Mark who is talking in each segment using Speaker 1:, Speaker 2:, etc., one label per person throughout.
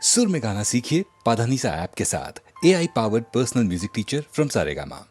Speaker 1: सुर में गाना सीखिए पाधानीसा ऐप के साथ। AI powered personal music teacher from Saregama.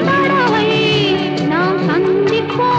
Speaker 2: பறவை நாம் சந்திப்போம்.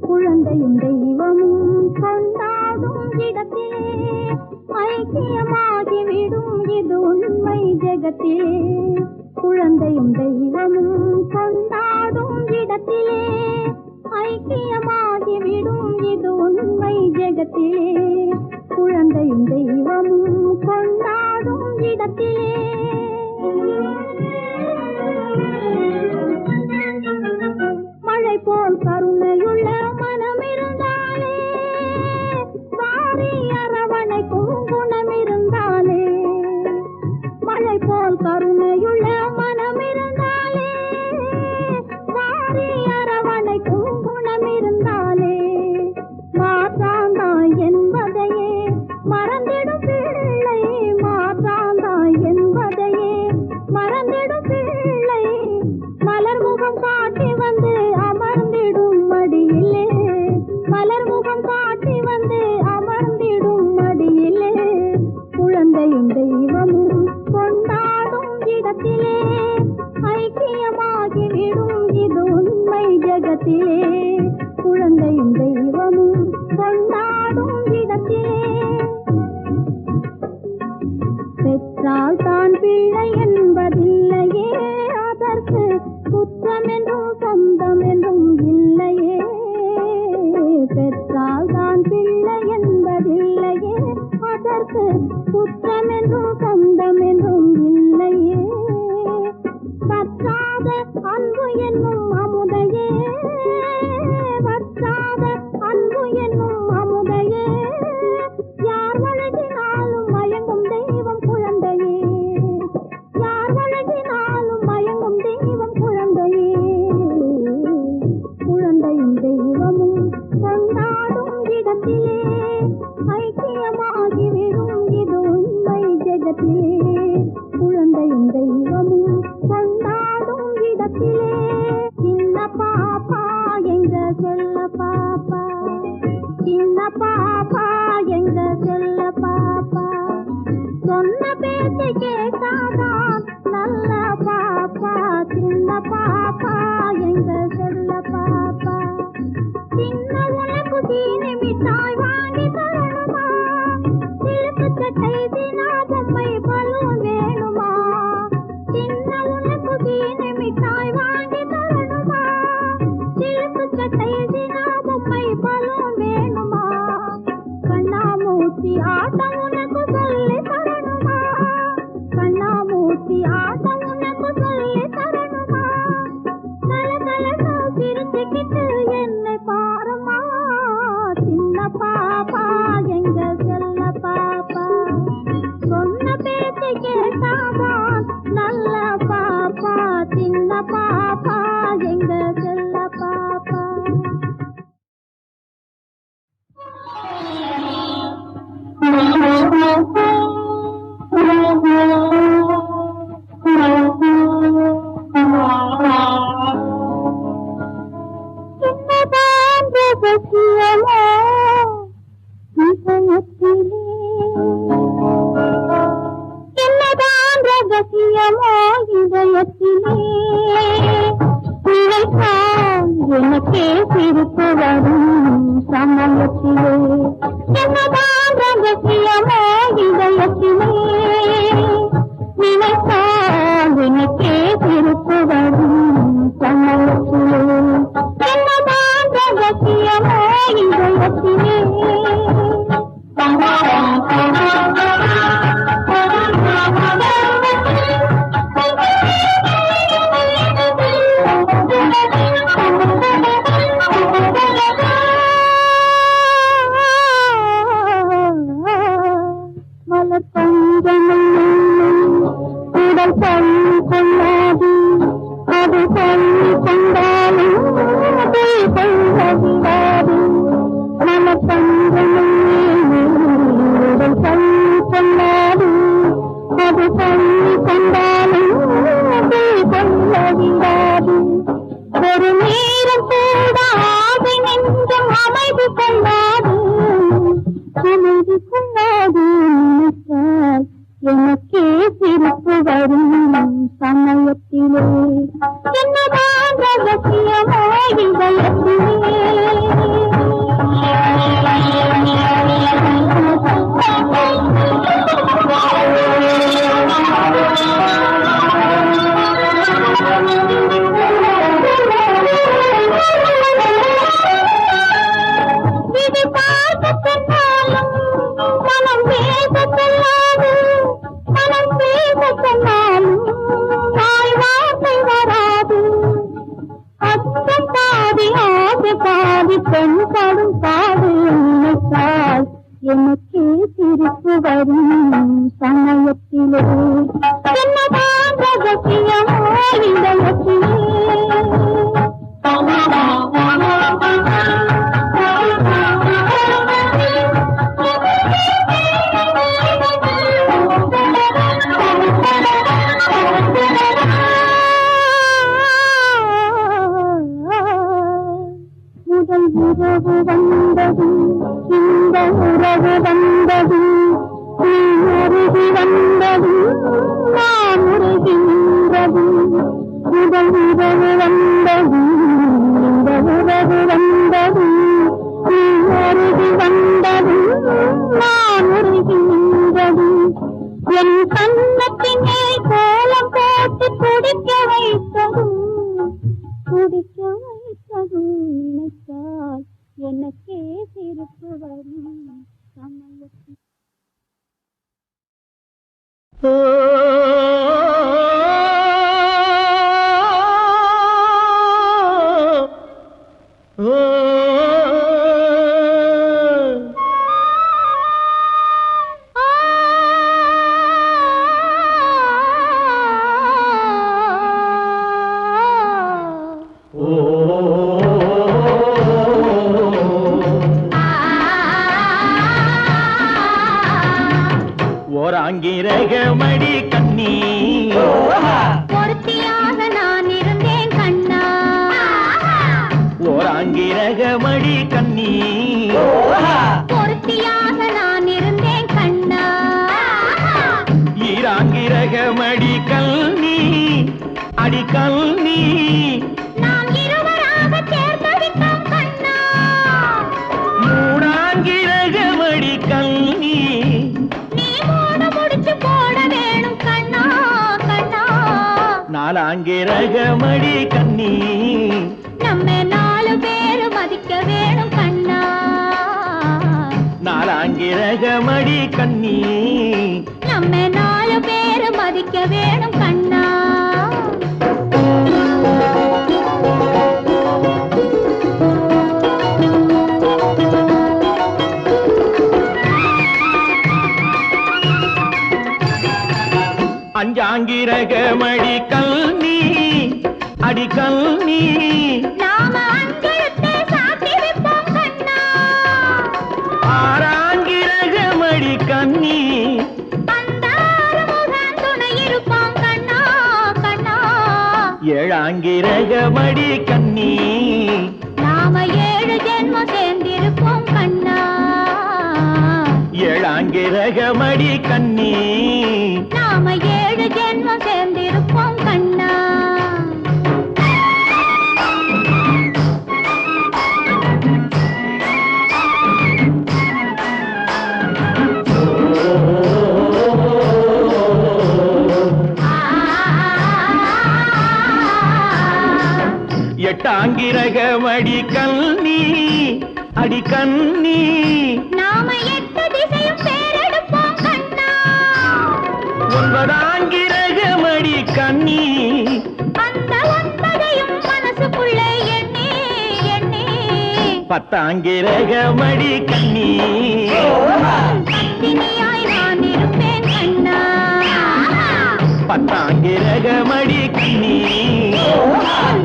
Speaker 2: குழந்தையும் தெய்வமும் கொண்டாடும் இடத்திலே ஐக்கியமாகிவிடும் இது உண்மை ஜெகத்திலே. குழந்தையும் தெய்வமும் கொண்டாடும் இடத்திலே ஐக்கியமாகிவிடும் இது உண்மை ஜெகத்திலே. குழந்தையும் தெய்வமும் கொண்டாடும் இடத்திலே மழை போல் கருணையுள்ள மனம் இருந்தாலே வாரி அரவணைக்கும் குணம் இருந்தாலே. மழை போல் கருணையுள்ள மனம் இருந்தாலே வாரி அரவணைக்கும் குணம் இருந்தாலே. மாற்றாந்தாய் என்பதையே மறந்திடும் பிள்ளை, மாற்றாந்தாய் என்பதையே மறந்திடும் பிள்ளை. மலர் முகம் காட்டி வந்து அமர்ந்திடும் மடியிலே, மலர் முகம் காட்டி வந்து அமர்ந்திடும் மடியிலே. குழந்தையும் தெய்வமும் கொண்டாடும் இடத்திலே ஐக்கியமாகிவிடும் இது உண்மை ஜெகத்திலே. குழந்தையும் தெய்வமும் கொண்டாடும் இடத்திலே பெற்றால் தான் பிள்ளை என்பதில்லையே, அதற்கு குற்றம் என்றும் சொந்தம் என்றும் இல்லையே. பெற்றால் தான் பிள்ளை என்பதில்லையே, அதற்கு குற்றம் என்றும் சொந்தம் என்றும் இல்லையே. பற்றாத அன்பு என்னும் அமுதையே, பற்றாத அன்பு என்னும் அமுதையே. யார் வழங்கினாலும் மயங்கும் தெய்வம் குழந்தையே, யார் வழங்கினாலும் மயங்கும் தெய்வம் குழந்தையே. குழந்தையும் தெய்வமும் கொண்டாடும் இடத்திலே ஐக்கியமாகிவிடும் இது உண்மை ஜெகத்திலே. குழந்தையும் தெய்வமும் கொண்டாடும் இடத்திலே. சின்ன பாப்பா எங்க செல்ல பாப்பா, சின்ன பாப்பா எங்க செல்ல பாப்பா. சொன்ன பேச்சை கேட்டாதான் நல்ல பாப்பா, சின்ன பாப்பா எங்க செல்ல பாப்பா. சின்ன உனக்கு சீனி மிட்டாய் வாங்கி தரணுமா, சிலுக்கு சட்டை தினா பொம்மை பலூன் வேணுமா. சின்ன உனக்கு சீனி மிட்டாய் வாங்கி தரணுமா, சிலுக்கு சட்டை தினா பொம்மை பலூன் வேணுமா. கண்ணாமூச்சி ஆட்டம் உனக்கு சொல்லி தரணுமா, கண்ணாமூச்சி ஆட்டம் உனக்கு சொல்லி தரணுமா. பாப்பா எங்க செல்ல பாப்பா சொன்ன பேச்சு கேட்டாதான் நல்ல பாப்பா சின்ன பாப்பா எங்க செல்ல பாப்பா என்னதான் ரகசியமோ இதயத்திலே எனக்கே சிரிப்பு வரும் சமயத்திலே என்னதான் ரகசியமோ இதயத்திலே நினைத்தால் எனக்கே சிரிப்பு வரும் சமயத்திலே என்னதான் ரகசியமோ இதயத்திலே உடல் பள்ளி கொள்ளாது அது பள்ளி கொண்டாலும் அதை கொள்ளவிடாது மலப்பந்தமே உடல் பள்ளி கொள்ளாது அது பள்ளி கொண்டாலும் அதை கொள்ளவிடாது ஒரு நேரம் கூட ஆசை நெஞ்சம் அமைதி கொள்ளாது அமைதி கொள்ளாது நினைத்தால் எனக்கே சிரிப்பு வரும் சமயத்திலே என்னதான் ரகசியமோ இது பார்க்கத்தாலும் மனம் பேசத்தல்லாது மனம் பேசத்தன்னாலும் தாய் வார்த்தை வராது அச்சம் பாதி ஆசை பாதி பெண் படும் பாடு நினைத்தால் எனக்கே சிரிப்பு வரும் சமயத்திலே என்னதான் ரகசியமோ இதயத்திலே முதல் உறவு வந்தது இந்த உறவு வந்தது நீ அருகி வந்தது நான் உருகின்றது முதல் உறவு வந்தது இந்த உறவு வந்தது நீ அருகி வந்தது நான் உருகின்றது என் கண்ணத்தினை கோலம் போட்டு குடிக்க வைத்ததும் நினைத்தால் எனக்கே சிரிப்பு வரும் சமயத்தில்
Speaker 3: ஓராங்கிரகமடி கண்ணி
Speaker 2: பொருத்தியாக நான் இருந்தேன் கண்ணா
Speaker 3: ஓராங்கிரகமடி கண்ணி
Speaker 2: பொருத்தியாக நான் இருந்தேன் கண்ணா
Speaker 3: ஈராங்கிரகமடி கல்னி அடி கல்னி
Speaker 2: நாம் இருவராக சேர்ந்தடித்தோம் கண்ணா
Speaker 3: மூடாங்கிரகமடி கல்னி
Speaker 2: நீ மூட முடிச்சு போட வேணும் கண்ணா கண்ணா
Speaker 3: நாலாங்கிரகமடி கண்ணி
Speaker 2: நம்ம 4 பேரு மதிக்க வேணும் கண்ணா
Speaker 3: நாலாங்கிரகமடி கண்ணி
Speaker 2: நம்ம 4 பேரு மதிக்க வேணும் கண்ணா
Speaker 3: எட்டாங்கிரகமடி கல்நீ அடி கல்நீ
Speaker 2: நாம அஞ்செழுத்தை சாத்தி வைப்போம் கண்ணா.
Speaker 3: ஆறாங்கிரகமடி கண்ணீ
Speaker 2: அந்த ஆறுமுகன் துணை இருப்பான் கண்ணா கண்ணா.
Speaker 3: ஏழாங்கிரகமடி கண்ணீ
Speaker 2: நாம 7 ஜென்மம் சேர்ந்திருப்போம் கண்ணா.
Speaker 3: ஏழாங்கிரகமடி கண்ணீ
Speaker 2: நாம 7 ஜென்மம் சேர்ந்திருப்போம் கண்ணா.
Speaker 3: எட்டாங்கிரகமடி கல்நீ அடி கண்ணீ
Speaker 2: நாம 8 திசையும் பேரெடுப்போம் கண்ணா.
Speaker 3: ஒன்பதாங்கிரகமடி கண்ணீ
Speaker 2: அந்த 9ஐயும் மனசுக்குள்ளே எண்ணி எண்ணி
Speaker 3: பத்தாங்கிரகமடி கண்ணீ
Speaker 2: பத்தினியாய் நான் இருப்பேன் கண்ணா.
Speaker 3: பத்தாங்கிரகமடி கண்ணீ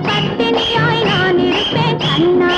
Speaker 2: பத்தினியாய் நான் இருப்பேன் கண்ணா.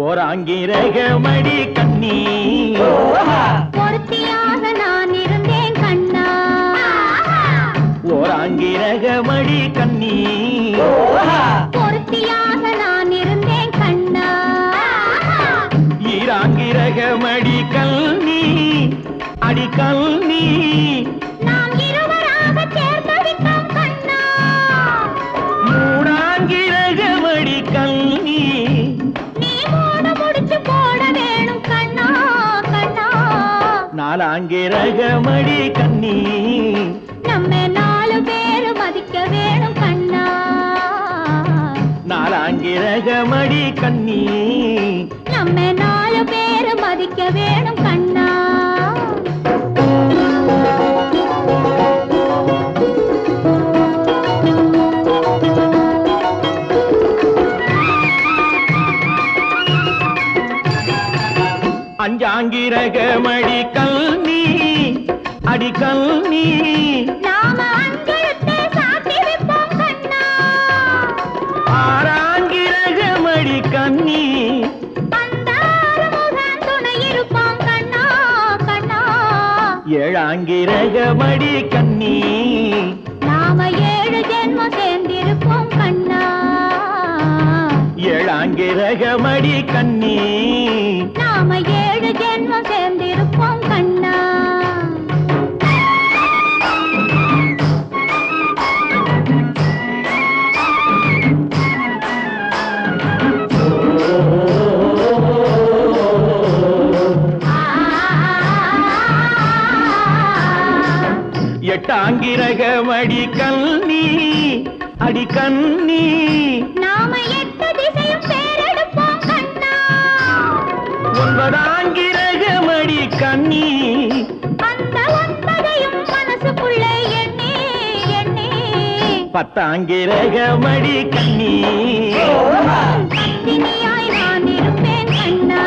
Speaker 3: ஓராங்கிரகமடி கண்ணீ
Speaker 2: பொருத்தியாக நான் இருந்தேன் கண்ணா.
Speaker 3: ஓராங்கிரகமடி கண்ணீ
Speaker 2: பொருத்தியாக நான் இருந்தேன் கண்ணா.
Speaker 3: ஈராங்கிரகமடி கல்நீ அடி கல்நீ
Speaker 2: நாம் இருவராக சேர்ந்து விட்டோம் கண்ணா.
Speaker 3: மூணாங்கிரகமடி கல்நீ
Speaker 2: நீ மூட முடிச்சு போட வேணும் கண்ணா கண்ணா.
Speaker 3: நாலாங்கிரகமடி கண்ணீ
Speaker 2: நம்ம 4 பேரு மதிக்க வேணும் கண்ணா.
Speaker 3: நாலாங்கிரகமடி கண்ணீ
Speaker 2: நம்ம 4 பேரு மதிக்க வேணும் கண்ணா.
Speaker 3: அஞ்சாங்கிரகமடி கல்நீ அடி கல்நீ
Speaker 2: நாம அஞ்செழுத்தை சாத்தி வைப்போம் கண்ணா.
Speaker 3: ஆறாங்கிரகமடி கண்ணீ
Speaker 2: அந்த ஆறுமுகன் துணை இருப்பான் கண்ணா கண்ணா.
Speaker 3: ஏழாங்கிரகமடி கண்ணீ
Speaker 2: நாம 7 ஜென்மம் சேர்ந்திருப்போம் கண்ணா.
Speaker 3: ஏழாங்கிரகமடி கண்ணீ
Speaker 2: நாம 7 ஜென்மம் சேர்ந்திருப்போம் கண்ணா.
Speaker 3: எட்டாங்கிரகமடி கல்நீ அடி கண்ணி
Speaker 2: நாம எட்டு திசையும் பேரெடுப்போம் கண்ணா.
Speaker 3: ஒன்பதாங்கிரகமடி கண்ணி
Speaker 2: அந்த ஒன்பதையும் மனசுக்குள்ளே எண்ணி எண்ணி
Speaker 3: பத்தாங்கிரகமடி கண்ணி
Speaker 2: பத்தினியாய் நான் இருப்பேன் கண்ணா.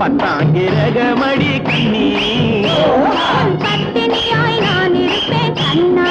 Speaker 3: பத்தாங்கிரகமடி கண்ணி
Speaker 2: பத்தினியாய் நான் இருப்பேன் கண்ணா.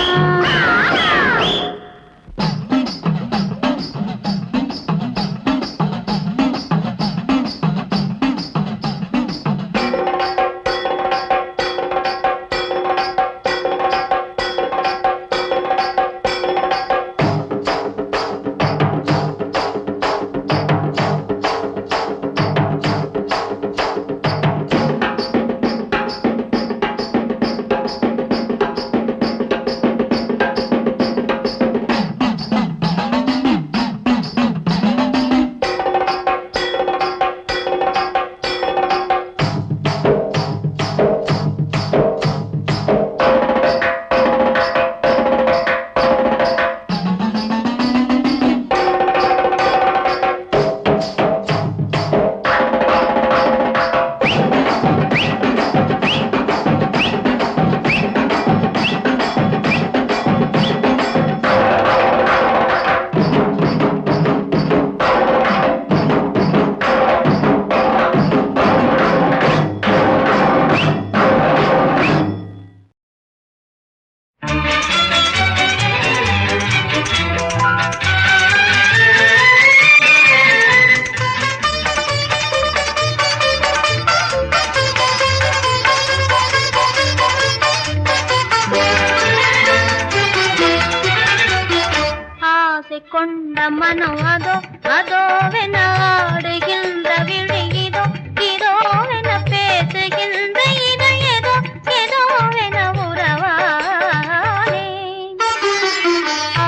Speaker 2: கொண்ட மனம் அதோ அதோவென ஆடுகின்ற விழி இதோ இதோவென பேசுகின்ற இதழ் ஏதோ ஏதோவென உறவானே.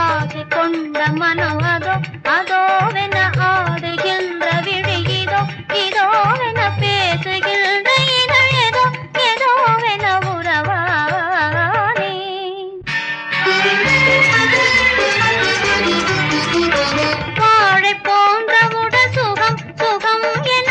Speaker 2: ஆசை கொண்ட மனம் அதோ அதோவென ஆடுகின்ற விழி இதோ இதோவென பேசுகின்ற இதழ் ஏதோ ஏதோவென உறவானே. வாழை போன்ற உடல் சுகம் சுகம் என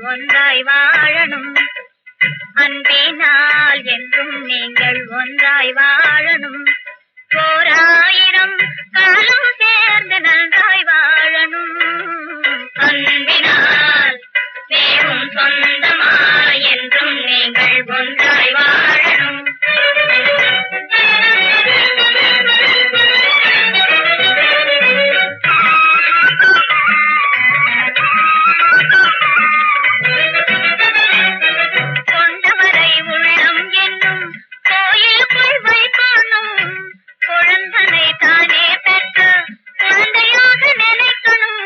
Speaker 2: ஒன்றாய் வாழணும் அன்பினால் என்றும் நீங்கள் ஒன்றாய் வாழணும் ஓராயிரம் காலம் சேர்ந்து நன்றாய் வாழணும் அன்பினால் வேறும் சொந்தமாய் என்றும் நீங்கள் ஒன்றாய் வாழணும் கொண்டவரை உள்ளம் என்னும் கோயிலுக்குள் வைக்கணும் குழந்தனை தானே பெற்ற குழந்தையாக நினைக்கணும்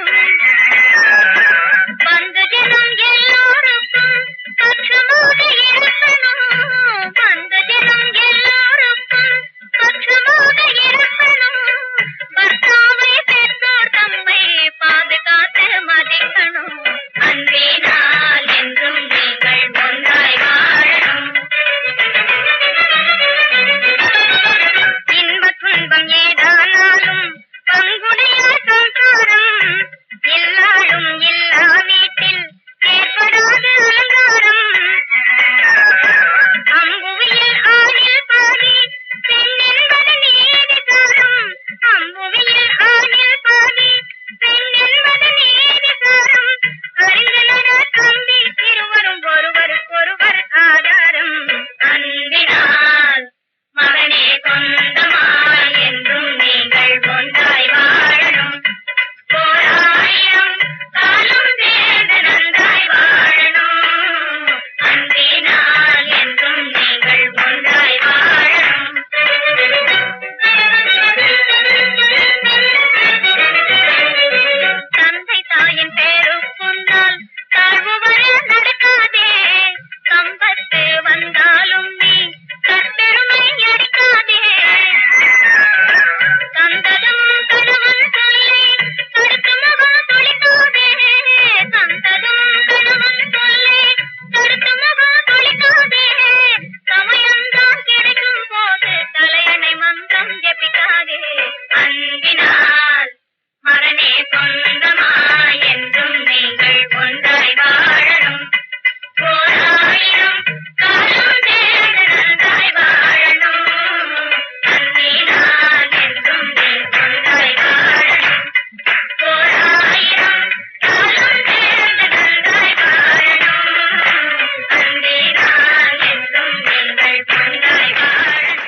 Speaker 2: வந்து ஜனம் எல்லாருக்கும் பட்சமாக இருக்கணும் வந்து ஜனம் எல்லாருக்கும் பட்சமாக இருக்கணும் பர்த்தாவை பெற்றோர் தம்மை பாதுகாத்து மதிக்கணும் அன்பினால் என்றும் நீங்கள் ஒன்றாய் வாழணும் இன்பத் துன்பம் ஏதானாலும் பங்குடைய சம்சாரம் எல்லாரும் எல்லா வீட்டில் ஏற்படாத அலங்காரம் அம்புவியில் ஆணில் பாதி பெண் என்பது நீதிசாரம் அம்புவியில் ஆணில் பாதி பெண் என்பது நீதிசாரம் அறிந்தனர் தம்பி இருவரும் ஒருவருக்கொருவர் ஆதாரம் அன்பினால் மகனே சொந்தமாய் என்றும் நீங்கள் ஒன்றாய் வாழணும் ஓராயிரம் காலம் சேர்ந்து நன்றாய் வாழணும் அன்பினால் என்றும் நீங்கள் ஒன்றாய் வாழணும் தந்தை தாயின் பேருக்குன்னால் தாழ்வு வர நடக்காதே சம்பத்து வந்தாலும் நீ கற்பெருமை அடிக்காதே சந்ததம் கணவன் சொல்லை தடுத்து முகம் தொழிக்காதே சந்ததம் கணவன் சொல்லை தடுத்து முகம் தொழிக்காதே சமயம்தான் கிடைக்கும் போது தலையணை மந்திரம் ஜபிக்காதே அன்பினால் மகனே சொந்தமாய் என்றும் நீங்கள் ஒன்றாய் வாழணும் ஓராயிரம் காலம் சேர்ந்து நன்றாய் வாழணும் அன்பினால் என்றும் நீங்கள் ஒன்றாய் வாழணும் ஓராயிரம் காலம் சேர்ந்து நன்றாய் வாழணும் அன்பினால் என்றும் நீங்கள் ஒன்றாய் வாழணும்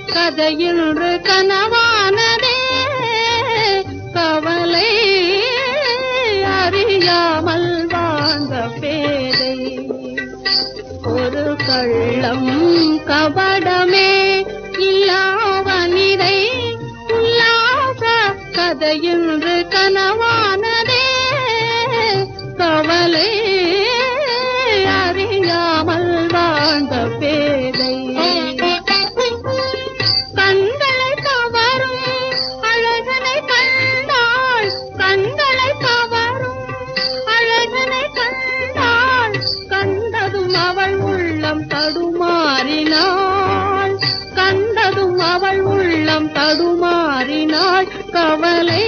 Speaker 4: கதையின்று கனவானதே கவலை அறியாமல் வாழ்ந்த பேதை ஒரு கள்ளம் கபடமே இல்லாவனிதை உல்லாச கதையின்று கனவானதே கவலை அறியாமல் வாழ்ந்த பேதை கண்களை கவரும் அழகனை கண்டாள் கண்களை கவரும் அழகனை கண்டாள் கண்டது அவள் உள்ளம் தடுமாறினாள், கண்டதும் அவள் உள்ளம் தடுமாறினாள். கவலை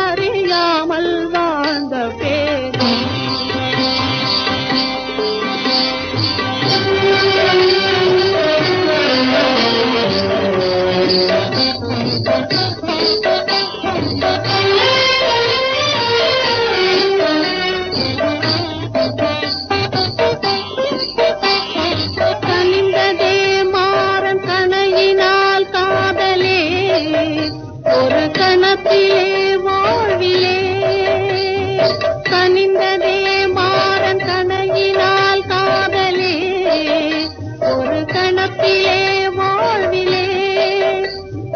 Speaker 4: அறியாமல் வாழ்ந்த பேதை. கனிந்ததே மாறன் கணையினால் காதலே, ஒரு கணத்திலே வாழ்விலே. கனிந்ததே மாறன் கணையினால் காதலே, ஒரு கணத்திலே வாழ்விலே.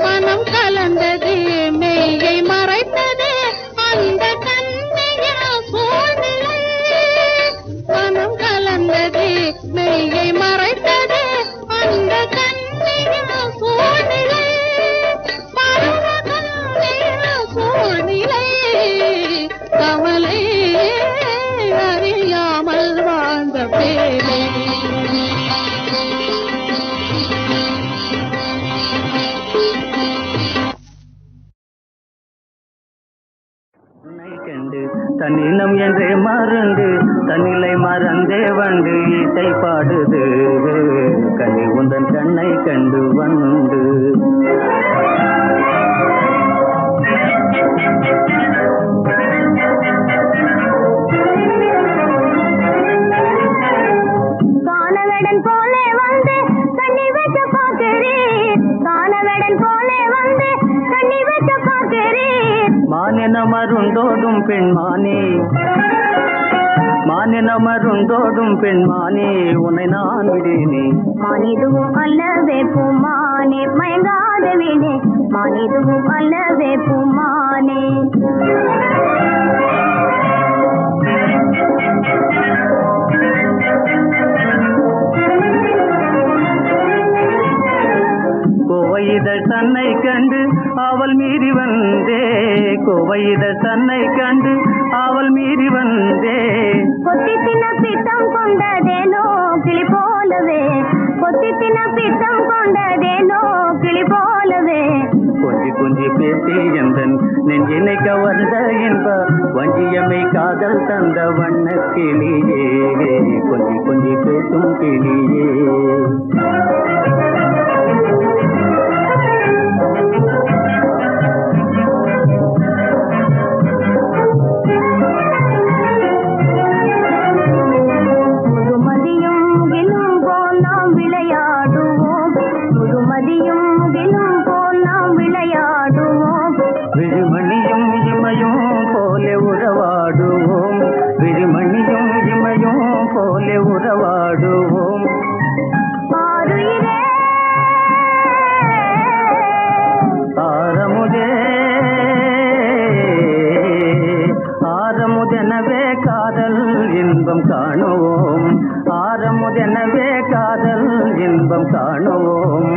Speaker 4: மனம் கலந்தது மெய்யை மறைத்தது அந்த கண்ணையா சூழ்நிலை. மனம் கலந்தது மெய்யை மறைத்தது அந்த கண்ணையா சூழ்நிலை. பருவ கண்ணையா சூழ்நிலை. கவலை அறியாமல் வாழ்ந்த பேரை.
Speaker 3: உன்னை கண்டு தன்னினம் என்றே மறந்து தன்னிலை மறந்தே வந்து இசை பாடுது. கனி உந்தன் கண்ணை கண்டு வந்து
Speaker 2: காணவடன் போலே வந்து கண்ணி வச்ச பார்க்கிறேன், காணவடன் போலே வந்து கண்ணி வச்ச பார்க்கிறேன்.
Speaker 3: மானென மருந்தோடும் பெண்மானே, மானென மருந்தோடும் பெண்மானே, உன்னை நான் விடேனே.
Speaker 2: மானிதுவும் அல்லவே பூமானே, மயங்காத வீணே. மானிதுவும் அல்லவே பூமானே.
Speaker 3: கோவையிதழ் தன்னை கண்டு அவள் மீறி வந்தே, கோவையிதழ் தன்னை கண்டு அவள் மீறி வந்தே.
Speaker 2: கொத்தி தின பித்தம் கொண்டதேனோ கிளி போலவே, கொத்தி தின பித்தம் கொண்டதேனோ கிளி போலவே.
Speaker 3: கொஞ்சி கொஞ்சி பேசி எந்தன் நெஞ்சினை கவர்ந்த இன்ப வஞ்சியமை காதல் தந்த வண்ண கிளியே, கொஞ்சி கொஞ்சி பேசும் கிளியே.
Speaker 2: முழுமதியும் விழும் போல் நாம் விளையாடுவோம், முழுமதியும் விழும் போல் நாம் விளையாடுவோம்.
Speaker 3: விழிமணியும் இமையும் போலே உறவாடுவோம், விழிமணியும் இமையும் போலே உறவாடுவோம்.
Speaker 2: ஆருயிரே
Speaker 3: ஆரமுதே ஆரமுதெனவே காதல் இன்பம் காணுவோம், ஆரமுதெனவே காதல் இன்பம் காணுவோம்.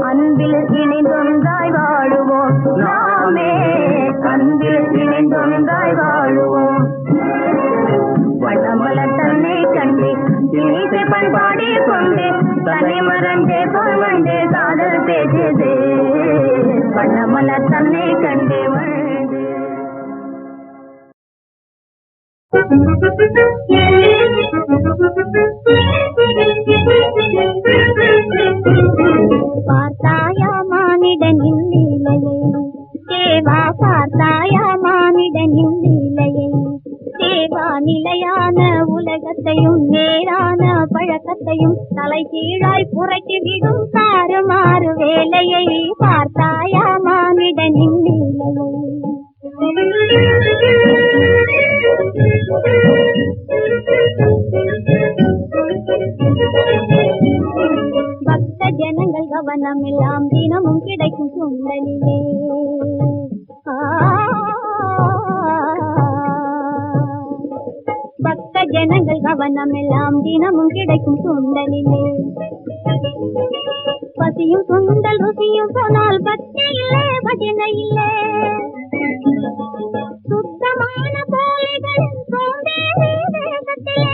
Speaker 2: அன்பில் இணைந்தொன்றாய் வாழுவோம் நாமே, அன்பில் இணைந்தொன்றாய் வாழுவோம். வண்ணமலர் தன்னை கண்டு இனிசை பண்பாடி கொண்டு தன்னை மறந்தே பொன்வண்டே காதல் பேசுது. வண்ணமலர் தன்னை கண்டு வாழ்ந்து பார்த்தாயா மானிடனின் லீலையை, தேவா பார்த்தாயா மானிடனின் லீலையை. தேவா நிலையான உலகத்தையும் நேரான பழக்கத்தையும் தலை கீழாய் புரட்டி விடும் தாறுமாறு வேலையை. பார்த்தாயா மானிடனின் லீலையை. பக்த ஜனங்கள் கவனமெல்லாம் தினமும் கிடைக்கும் சுண்டலிலே. பக்த ஜனங்கள் கவனமெல்லாம் தினமும் கிடைக்கும் சுண்டலிலே. பசியும் சுண்டல் ருசியும் போனால் பக்தி இல்லை பஜனை இல்லை. சுத்தமான கோழிகளின் சோம்பேறி தேசத்திலே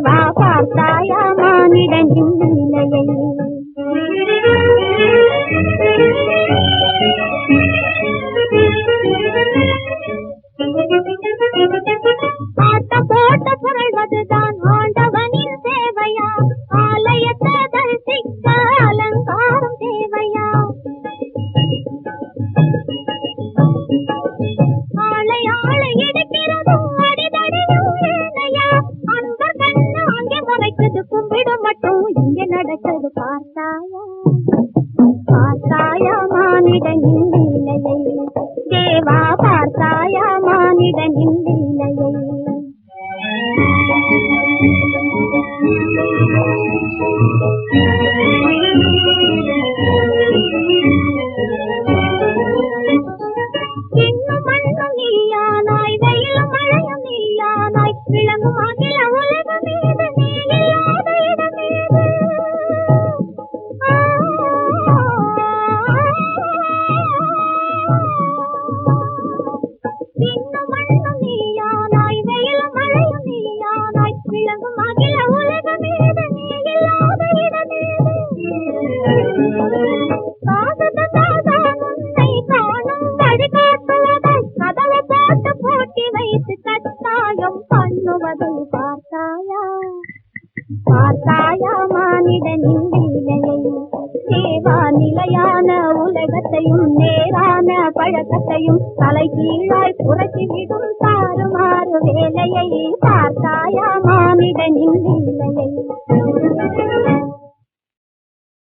Speaker 2: தேவா பார்த்தாயா மானிடனின் நிலையை ஆட்டம் போட்ட புரள்வதுதான் ஆண்டவனின் சேவையா ஆலயத்தை தரிசிக்க அலங்காரம் தேவையா ஆளை ஆளை எடுக்கிறதும் அடிதடியும் ஏனையா அன்பர் கண்ணு அங்கே முறைக்குது கும்பிட மட்டும் இங்கே நடக்குது பார்த்தாயா பார்த்தாயா மானிடனின் நிலையை தேவா பார்த்தாயா மானிடனின் நிலையை இன்னும் மண்ணும் நீயானாய் வெயிலும் மழையும் நீயானாய் விளங்கும் அகில உலக மீது நீ இல்லாத இடமேது இன்னும் மண்ணும் நீயானாய் வெயிலும் மழையும் நீயானாய் விளங்கும் அகில உலக மீது நீ இல்லாத இடமேது காதத சாதான் உன்னை காணும் வழிகாட்டுவதை கதவை போட்டு பூட்டி வைத்து கட்டாயம் பண்ணுவதை பார்த்தாயா பார்த்தாயா மானிடனின் நிலையை தேவா நிலையான உலகத்தையும் நேரான பழக்கத்தையும் தலை கீழாய்